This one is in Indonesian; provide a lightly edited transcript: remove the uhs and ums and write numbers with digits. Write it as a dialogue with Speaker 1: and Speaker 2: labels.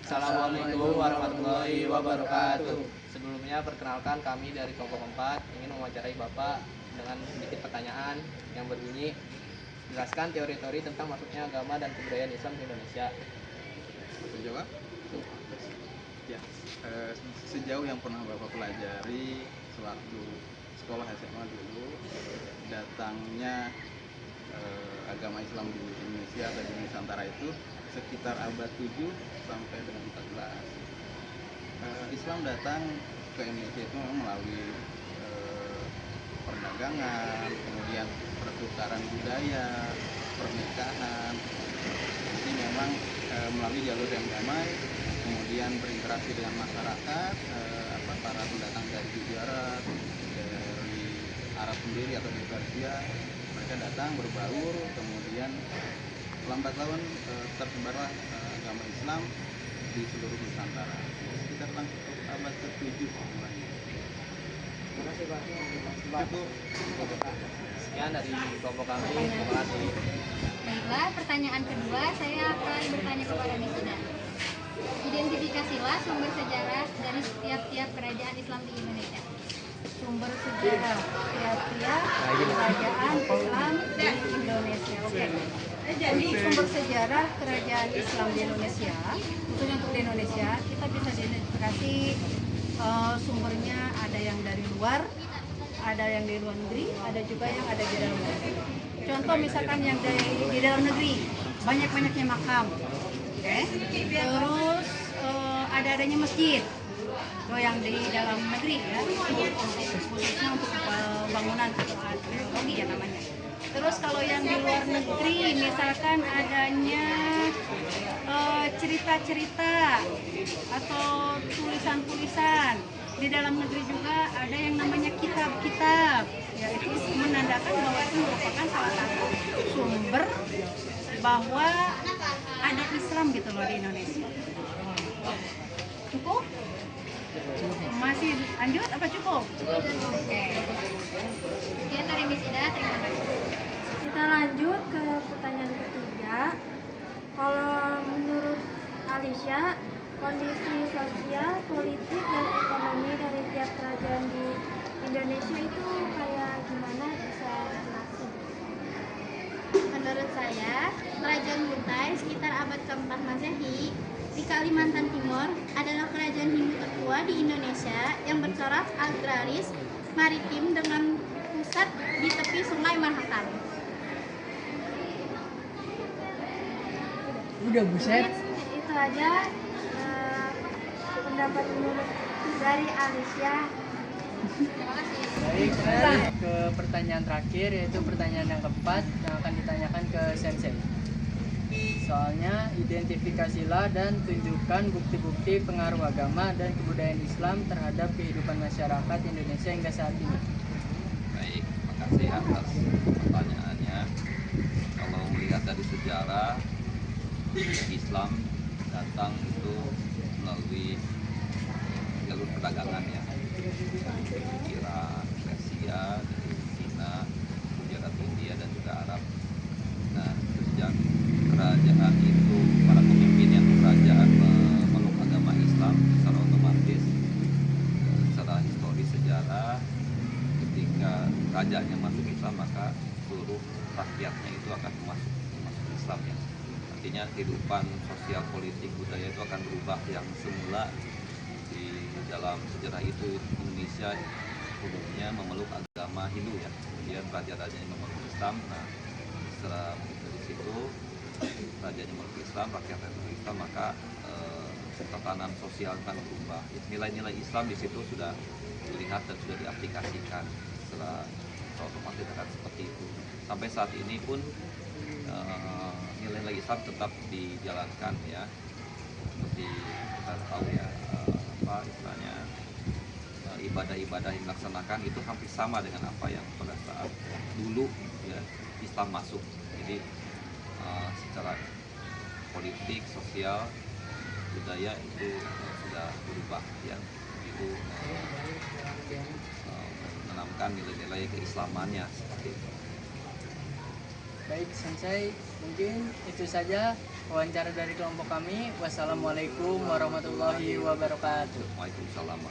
Speaker 1: Assalamualaikum warahmatullahi wabarakatuh. Sebelumnya perkenalkan kami dari kelompok 4 ingin mewawancarai Bapak dengan sedikit pertanyaan yang berbunyi, jelaskan teori-teori tentang masuknya agama dan kebudayaan Islam ke Indonesia.
Speaker 2: Menjawab? Ya, sejauh yang pernah Bapak pelajari sewaktu sekolah SMA dulu, datangnya agama Islam di Indonesia atau di Nusantara itu sekitar abad 7 sampai dengan 14. Islam datang ke Indonesia itu memang melalui perdagangan, kemudian pertukaran budaya, pernikahan. Jadi memang melalui jalur yang damai, kemudian berinteraksi dengan masyarakat, para pendatang dari Gujarat, dari Arab sendiri atau dari Persia, mereka datang berbaur, kemudian lambat laun tersebarlah agama Islam di seluruh Nusantara. Sekitar abad ke-7 mulainya.
Speaker 1: Terima kasih Pak.
Speaker 2: Cukup.
Speaker 1: Sekian dari kelompok kami. Terima kasih.
Speaker 3: Baiklah, pertanyaan kedua saya akan bertanya kepada Misida. Identifikasilah sumber sejarah dari setiap-tiap kerajaan Islam di Indonesia.
Speaker 4: Sumber sejarah tiap-tiap kerajaan Islam di Indonesia. Oke. Jadi sumber sejarah kerajaan Islam di Indonesia, khususnya untuk di Indonesia, kita bisa identifikasi sumbernya ada yang dari luar, ada yang di luar negeri, ada juga yang ada di dalam negeri. Contoh misalkan yang di dalam negeri, banyak-banyaknya makam, oke? Terus ada-adanya masjid. Kalau yang di dalam negeri ya, khususnya untuk bangunan atau arkeologi ya namanya. Terus kalau yang di luar negeri, misalkan adanya cerita-cerita atau tulisan-tulisan. Di dalam negeri juga ada yang namanya kitab-kitab, ya itu menandakan bahwa itu merupakan salah satu sumber bahwa ada Islam gitu loh di Indonesia. Cukup? Masih lanjut apa cukup?
Speaker 3: Oke. Sekian dari Misida, terima kasih.
Speaker 5: Kita lanjut ke pertanyaan ketiga. Kalau menurut Alicia, kondisi sosial, politik, dan ekonomi dari tiap kerajaan di Indonesia itu kayak gimana, bisa jelasin?
Speaker 3: Menurut saya, Kerajaan Kutai sekitar abad ke-4 Masehi di Kalimantan Timur adalah kerajaan Hindu tertua di Indonesia yang bercorak agraris maritim dengan pusat di tepi Sungai Mahakam.
Speaker 4: Udah buset.
Speaker 5: Itu aja pendapat menurut dari Alicia.
Speaker 3: Terima kasih.
Speaker 6: Baik, ke pertanyaan terakhir, yaitu pertanyaan yang keempat yang akan ditanyakan ke Sensei. Soalnya, identifikasilah dan tunjukkan bukti-bukti pengaruh agama dan kebudayaan Islam terhadap kehidupan masyarakat Indonesia hingga saat ini.
Speaker 7: Baik, terima kasih atas pertanyaannya. Kalau melihat dari sejarah, Islam datang itu melalui jalur perdagangan ya, dari Iran, Persia, dari Cina, Gujarat, India, dan juga Arab. Nah, sejak kerajaan itu, para pemimpin yang kerajaan memeluk agama Islam secara otomatis, secara historis sejarah, ketika rajanya masuk Islam maka seluruh rakyatnya itu akan masuk Islam ya. Artinya kehidupan sosial, politik, budaya itu akan berubah. Yang semula di dalam sejarah itu Indonesia umumnya memeluk agama Hindu ya, kemudian raja-rajanya memeluk Islam. Nah, setelah dari situ rajanya memeluk Islam, rakyatnya memeluk Islam, maka tatanan sosial akan berubah. Nilai-nilai Islam di situ sudah dilihat dan sudah diaplikasikan, setelah otomatis akan seperti itu. Sampai saat ini pun nilai-nilai Islam tetap dijalankan ya, seperti kita tahu ya, istilahnya ibadah-ibadah yang dilaksanakan itu hampir sama dengan apa yang pada saat dulu ya Islam masuk. Jadi secara politik, sosial, budaya itu sudah berubah ya, itu menanamkan nilai-nilai keislamannya seperti itu.
Speaker 6: Baik, Sensei, mungkin itu saja wawancara dari kelompok kami. Wassalamualaikum warahmatullahi wabarakatuh.
Speaker 7: Waalaikumsalam.